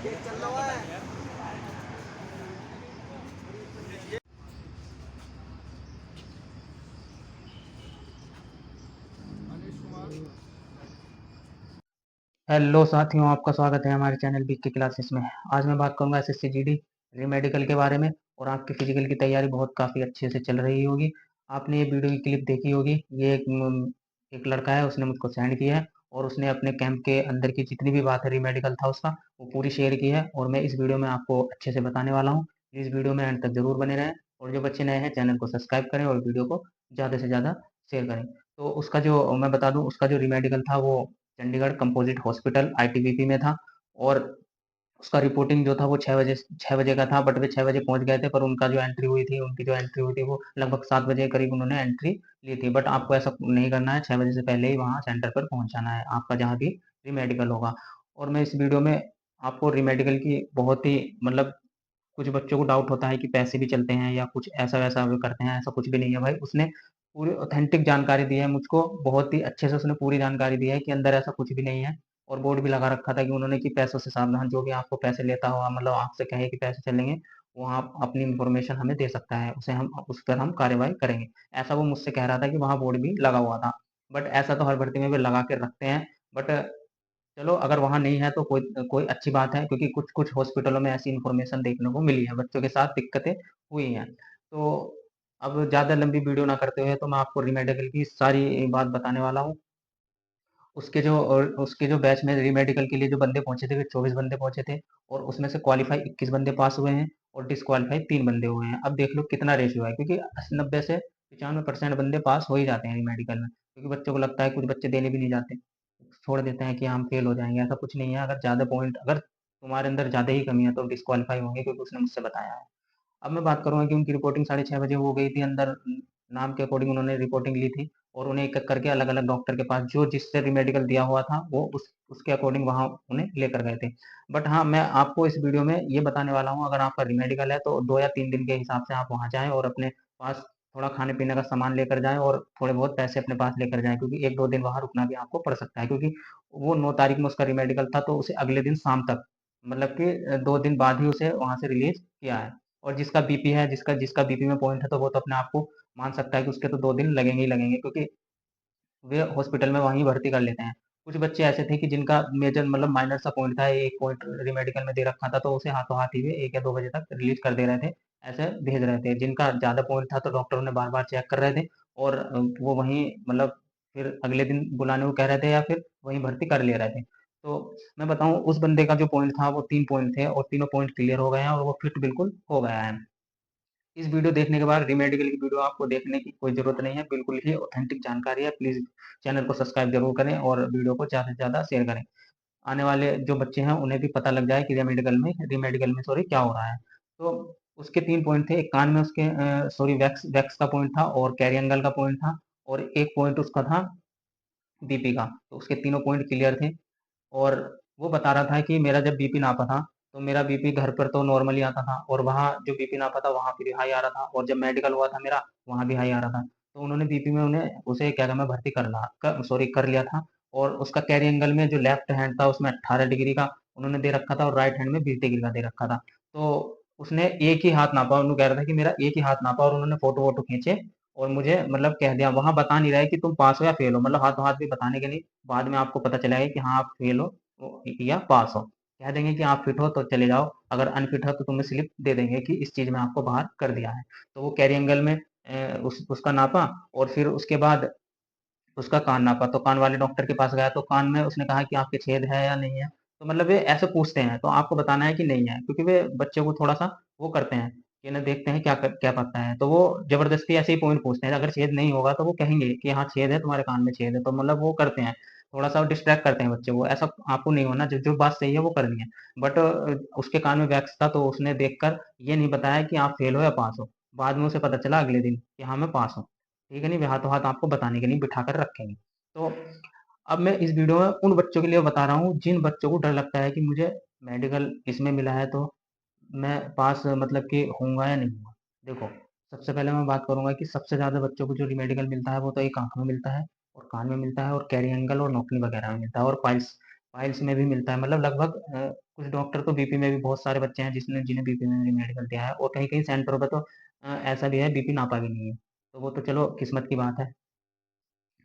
Hello साथियों, आपका स्वागत है हमारे चैनल बीके क्लासेस में। आज मैं बात करूंगा एसएससी जीडी री मेडिकल के बारे में। और आपकी फिजिकल की तैयारी बहुत काफ़ी अच्छे से चल रही होगी। आपने ये वीडियो की क्लिप देखी होगी। ये एक लड़का है, उसने मुझको सेंड किया है और उसने अपने कैंप के अंदर की जितनी भी बात है री मेडिकल था उसका, वो पूरी शेयर की है। और मैं इस वीडियो में आपको अच्छे से बताने वाला हूँ। इस वीडियो में एंड तक जरूर बने रहें। और जो बच्चे नए हैं, चैनल को सब्सक्राइब करें और वीडियो को ज़्यादा से ज़्यादा शेयर करें। तो उसका जो मैं बता दूं, उसका जो री मेडिकल था वो चंडीगढ़ कंपोजिट हॉस्पिटल आईटीबीपी में था। और उसका रिपोर्टिंग जो था वो 6 बजे का था। बट वे 6 बजे पहुंच गए थे, पर उनका जो एंट्री हुई थी, उनकी जो एंट्री हुई थी वो लगभग 7 बजे के करीब उन्होंने एंट्री ली थी। बट आपको ऐसा नहीं करना है, 6 बजे से पहले ही वहाँ सेंटर पर पहुंच जाना है आपका, जहाँ भी री मेडिकल होगा। और मैं इस वीडियो में आपको री मेडिकल की बहुत ही मतलब, कुछ बच्चों को डाउट होता है कि पैसे भी चलते हैं या कुछ ऐसा वैसा भी करते हैं। ऐसा कुछ भी नहीं है भाई। उसने पूरी ऑथेंटिक जानकारी दी है मुझको, बहुत ही अच्छे से उसने पूरी जानकारी दी है कि अंदर ऐसा कुछ भी नहीं है। और बोर्ड भी लगा रखा था कि उन्होंने कि पैसों से सावधान, जो भी आपको पैसे लेता हो, मतलब आपसे कहे कि पैसे चलेंगे, वो आप अपनी इंफॉर्मेशन हमें दे सकता है, उसे हम उस पर हम कार्रवाई करेंगे। ऐसा वो मुझसे कह रहा था कि वहाँ बोर्ड भी लगा हुआ था। बट ऐसा तो हर भर्ती में भी लगा के रखते हैं। बट चलो, अगर वहाँ नहीं है तो कोई कोई अच्छी बात है, क्योंकि कुछ कुछ हॉस्पिटलों में ऐसी इन्फॉर्मेशन देखने को मिली है, बच्चों के साथ दिक्कतें हुई हैं। तो अब ज़्यादा लंबी वीडियो ना करते हुए तो मैं आपको रीमेडिकल की सारी बात बताने वाला हूँ। उसके जो बैच में री मेडिकल के लिए जो बंदे पहुंचे थे, वे 24 बंदे पहुंचे थे। और उसमें से क्वालिफाई 21 बंदे पास हुए हैं और डिसक्वालीफाई 3 बंदे हुए हैं। अब देख लो कितना रेशियो है, क्योंकि 80-90 से 95% बंदे पास हो ही जाते हैं री मेडिकल में। क्योंकि बच्चों को लगता है, कुछ बच्चे देने भी नहीं जाते, छोड़ देते हैं कि हम फेल हो जाएंगे। ऐसा कुछ नहीं है। अगर ज़्यादा पॉइंट, अगर तुम्हारे अंदर ज़्यादा ही कमी है तो डिस्क्वालीफाई होंगे, क्योंकि उसने मुझसे बताया है। अब मैं बात करूँगा कि उनकी रिपोर्टिंग 6:30 बजे हो गई थी। अंदर नाम के अकॉर्डिंग उन्होंने रिपोर्टिंग ली थी और उन्हें एक-एक करके अलग-अलग डॉक्टर के पास, जो जिससे री-मेडिकल दिया हुआ था, वो उसके अकॉर्डिंग वहाँ उन्हें लेकर गए थे। बट हाँ, मैं आपको इस वीडियो में ये बताने वाला हूँ, अगर आपका री-मेडिकल है तो 2 या 3 दिन के हिसाब से आप वहाँ जाएँ और अपने पास थोड़ा खाने-पीने का सामान लेकर जाएँ और थोड़े बहुत पैसे अपने पास लेकर जाएँ, क्योंकि 1-2 दिन वहाँ रुकना भी आपको पड़ सकता है। क्योंकि वो 9 तारीख में उसका री-मेडिकल था, तो उसे अगले दिन शाम तक, मतलब कि 2 दिन बाद ही उसे वहाँ से रिलीज़ किया है। और जिसका बीपी है, जिसका जिसका बीपी में पॉइंट है, तो वो तो अपने आप को मान सकता है कि उसके तो 2 दिन लगेंगे ही लगेंगे, क्योंकि वे हॉस्पिटल में वहीं भर्ती कर लेते हैं। कुछ बच्चे ऐसे थे कि जिनका मेजर मतलब माइनर सा पॉइंट था, 1 पॉइंट री-मेडिकल में दे रखा था, तो उसे हाथों हाथ ही वे 1 या 2 बजे तक रिलीज़ कर दे रहे थे, ऐसे भेज रहे थे। जिनका ज़्यादा पॉइंट था, तो डॉक्टर उन्हें बार-बार चेक कर रहे थे और वो वहीं मतलब फिर अगले दिन बुलाने को कह रहे थे या फिर वहीं भर्ती कर ले रहे थे। तो मैं बताऊँ, उस बंदे का जो पॉइंट था वो 3 पॉइंट थे और तीनों पॉइंट क्लियर हो गए हैं और वो फिट बिल्कुल हो गया है। इस वीडियो देखने के बाद री-मेडिकल की वीडियो आपको देखने की कोई ज़रूरत नहीं है, बिल्कुल ही ऑथेंटिक जानकारी है। प्लीज़ चैनल को सब्सक्राइब ज़रूर करें और वीडियो को ज़्यादा से ज़्यादा शेयर करें। आने वाले जो बच्चे हैं उन्हें भी पता लग जाए कि री-मेडिकल में सॉरी क्या हो रहा है। तो उसके 3 पॉइंट थे, एक कान में उसके सॉरी वैक्स वैक्स का पॉइंट था और कैरी एंगल का पॉइंट था और एक पॉइंट उसका था बीपी का। तो उसके तीनों पॉइंट क्लियर थे। और वो बता रहा था कि मेरा जब बीपी नापा था, तो मेरा बीपी घर पर तो नॉर्मली आता था और वहाँ जो बीपी नापा था वहाँ फिर हाई आ रहा था, और जब मेडिकल हुआ था मेरा, वहाँ भी हाई आ रहा था। तो उन्होंने बीपी में उन्हें उसे क्या कहना भर्ती कर लिया था। और उसका कैरी एंगल में जो लेफ्ट हैंड था उसमें 18 डिग्री का उन्होंने दे रखा था और राइट हैंड में 20 डिग्री का दे रखा था। तो उसने एक ही हाथ नापा, उन्होंने कह रहा था कि मेरा एक ही हाथ नापा, और उन्होंने फोटो वोटो खींचे और मुझे मतलब कह दिया। वहाँ बता नहीं रहा है कि तुम पास हो या फेल हो, मतलब हाथों हाथ भी बताने के नहीं। बाद में आपको पता चलेगा कि हाँ आप फेल हो या पास हो। कह देंगे कि आप फिट हो तो चले जाओ, अगर अनफिट हो तो तुम्हें स्लिप दे देंगे कि इस चीज में आपको बाहर कर दिया है। तो वो कैरी एंगल में उसका नापा और फिर उसके बाद उसका कान नापा। तो कान वाले डॉक्टर के पास गया तो कान में उसने कहा कि आपके छेद है या नहीं है। तो मतलब वे ऐसे पूछते हैं, तो आपको बताना है कि नहीं है, क्योंकि वे बच्चे को थोड़ा सा वो करते हैं कि ना, देखते हैं क्या पता है। तो वो जबरदस्ती ऐसे ही पॉइंट पूछते हैं। अगर छेद नहीं होगा तो वो कहेंगे कि हाँ छेद है, तुम्हारे कान में छेद है। तो मतलब वो करते हैं, थोड़ा सा डिस्ट्रैक्ट करते हैं बच्चे को। ऐसा आपको नहीं होना, जो जो बात सही है वो करनी है। बट उसके कान में वैक्स था, तो उसने देखकर ये नहीं बताया कि आप फेल हो या पास हो। बाद में उसे पता चला अगले दिन कि हाँ मैं पास हूँ। ठीक है नहीं, वे हाथों हाथ आपको बताने के नहीं, बिठा कर रखेंगे। तो अब मैं इस वीडियो में उन बच्चों के लिए बता रहा हूँ जिन बच्चों को डर लगता है कि मुझे मेडिकल इसमें मिला है तो मैं पास मतलब कि होऊंगा या नहीं होऊंगा। देखो, सबसे पहले मैं बात करूंगा कि सबसे ज़्यादा बच्चों को जो मेडिकल मिलता है वो तो एक आंख में मिलता है और कान में मिलता है और कैरी एंगल और नोकनी वगैरह में मिलता है और पाइल्स पाइल्स में भी मिलता है, मतलब लगभग कुछ डॉक्टर तो बीपी में भी, बहुत सारे बच्चे हैं जिन्हें बीपी में भी मेडिकल दिया है, और कहीं-कहीं सेंटरों पे तो ऐसा भी है बीपी नापा भी नहीं है। तो वो तो चलो किस्मत की बात है।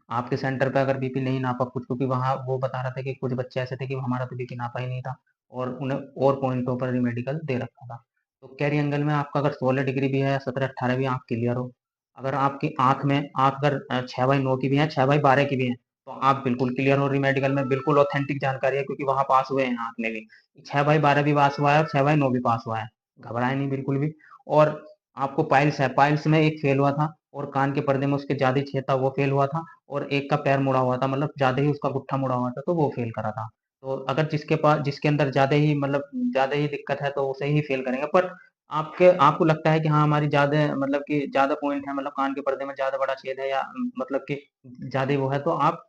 आपके सेंटर पे अगर बीपी नहीं नापा कुछ, क्योंकि वहाँ वो बता रहा था कि कुछ बच्चे ऐसे थे कि हमारा तो बीपी नापा ही नहीं था, और उन्हें और पॉइंटों पर ही मेडिकल दे रखा था। तो कैरी एंगल में आपका अगर 16 डिग्री भी है, 17-18 भी, आँख क्लियर हो। अगर आपकी आँख अगर 6/9 की भी है, 6/12 की भी है, तो आप बिल्कुल क्लियर हो रही मेडिकल में, बिल्कुल ऑथेंटिक जानकारी है, क्योंकि वहाँ पास हुए हैं आँख में भी। 6/12 भी पास हुआ है और 6/9 भी पास हुआ है। घबराएँ नहीं बिल्कुल भी। और आपको पाइल्स है, पाइल्स में एक फेल हुआ था, और कान के पर्दे में उसके ज़्यादा ही छेद था, वो फेल हुआ था। और एक का पैर मुड़ा हुआ था, मतलब ज़्यादा ही उसका गुट्ठा मुड़ा हुआ था, तो वो फेल करा था। तो अगर जिसके अंदर ज़्यादा ही, मतलब ज़्यादा ही दिक्कत है, तो उसे ही फेल करेंगे। पर आपको लगता है कि हाँ, हमारी ज़्यादा, मतलब कि ज़्यादा पॉइंट है, मतलब कान के पर्दे में ज़्यादा बड़ा छेद है, या मतलब कि ज़्यादा ही वो है, तो आप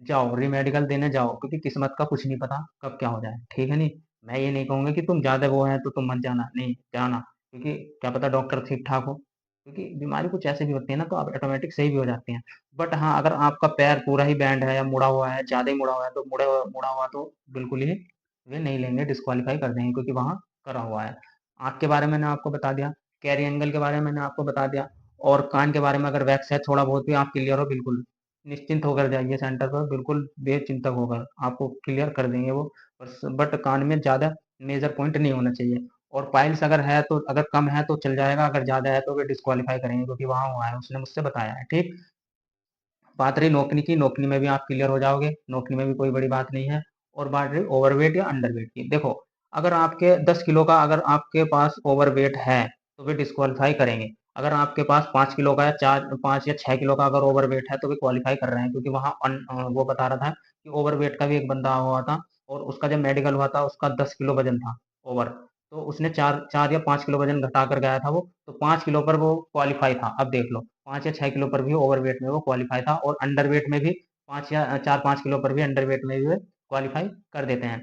जाओ, री-मेडिकल देने जाओ, क्योंकि किस्मत का कुछ नहीं पता कब क्या हो जाए, ठीक है नहीं? मैं ये नहीं कहूँगा कि तुम ज़्यादा वो है तो तुम मत जाना, नहीं, जाना, क्योंकि क्या पता डॉक्टर ठीक-ठाक हो, क्योंकि बीमारी कुछ ऐसी भी होती है ना, तो आप ऑटोमेटिक सही भी हो जाती हैं। बट हाँ, अगर आपका पैर पूरा ही बैंड है या मुड़ा हुआ है, ज़्यादा ही मुड़ा हुआ है, तो मुड़ा हुआ तो बिल्कुल ही वे नहीं लेंगे, डिस्क्वालीफाई कर देंगे, क्योंकि वहाँ करा हुआ है। आँख के बारे में मैंने आपको बता दिया, कैरी एंगल के बारे में मैंने आपको बता दिया, और कान के बारे में अगर वैक्स है थोड़ा बहुत भी, आप क्लियर हो बिल्कुल। निश्चिंत होकर जाइए सेंटर पर, बिल्कुल बेचिंतक होकर, आपको क्लियर कर देंगे वो। बट कान में ज़्यादा मेजर पॉइंट नहीं होना चाहिए। और पाइल्स अगर है तो, अगर कम है तो चल जाएगा, अगर ज़्यादा है तो वे डिस्क्वालीफाई करेंगे, क्योंकि वहाँ हुआ है, उसने मुझसे बताया है, ठीक। बात रही नोकनी की, नोकनी में भी आप क्लियर हो जाओगे, नोकनी में भी कोई बड़ी बात नहीं है। और बात रही ओवरवेट या अंडरवेट की, देखो, अगर आपके 10 किलो का, अगर आपके पास ओवरवेट है, तो वे डिस्क्वालीफाई करेंगे। अगर आपके पास 5 किलो का या 4, 5 या 6 किलो का अगर ओवरवेट है, तो वे क्वालिफाई कर रहे हैं, क्योंकि वहाँ वो बता रहा था कि ओवरवेट का भी एक बंदा हुआ था, और उसका जब मेडिकल हुआ था, उसका 10 किलो वजन था ओवर। तो उसने 4 या 5 किलो वजन घटा कर गया था वो, तो 5 किलो पर वो क्वालिफाई था। अब देख लो, 5 या 6 किलो पर भी ओवरवेट में वो क्वालिफाई था, और अंडरवेट में भी 5 या 4-5 किलो पर भी अंडरवेट में भी वो क्वालिफाई कर देते हैं,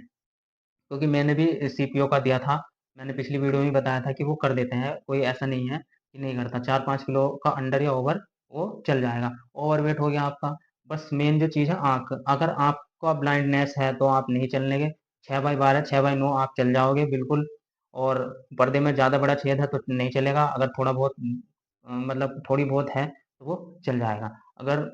क्योंकि मैंने भी सीपीओ का दिया था। मैंने पिछली वीडियो में बताया था कि वो कर देते हैं, कोई ऐसा नहीं है कि नहीं करता। 4-5 किलो का अंडर या ओवर वो चल जाएगा। ओवरवेट हो गया आपका। बस मेन जो चीज़ है आँख, अगर आपका ब्लाइंडनेस है तो आप नहीं चलने के, 6/12 6/9 आप चल जाओगे बिल्कुल। और पर्दे में ज़्यादा बड़ा छेद है तो नहीं चलेगा, अगर थोड़ा बहुत मतलब थोड़ी बहुत है तो वो चल जाएगा। अगर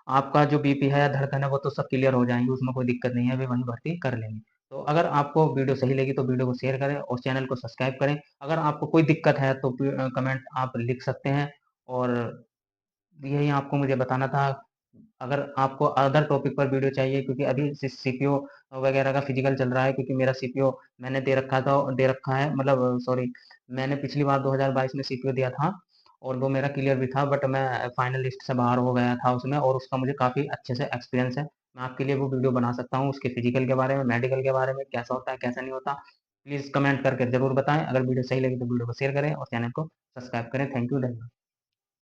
आपका जो बीपी है या धड़कन है वो तो सब क्लियर हो जाएँगी, उसमें कोई दिक्कत नहीं है, वे वहीं भर्ती कर लेंगे। तो अगर आपको वीडियो सही लगी तो वीडियो को शेयर करें और चैनल को सब्सक्राइब करें। अगर आपको कोई दिक्कत है तो कमेंट आप लिख सकते हैं, और यही आपको मुझे बताना था। अगर आपको अदर टॉपिक पर वीडियो चाहिए, क्योंकि अभी सीपीओ वगैरह का फिजिकल चल रहा है, क्योंकि मेरा सीपीओ मैंने दे रखा है, मतलब सॉरी, मैंने पिछली बार 2022 में सीपीओ दिया था, और वो मेरा क्लियर भी था, बट मैं फाइनल लिस्ट से बाहर हो गया था उसमें, और उसका मुझे काफ़ी अच्छे से एक्सपीरियंस है। मैं आपके लिए वो वीडियो बना सकता हूँ, उसके फिजिकल के बारे में, मेडिकल के बारे में, कैसा होता है कैसा नहीं होता। प्लीज़ कमेंट करके ज़रूर बताएं। अगर वीडियो सही लगी तो वीडियो को शेयर करें और चैनल को सब्सक्राइब करें। थैंक यू, धन्यवाद।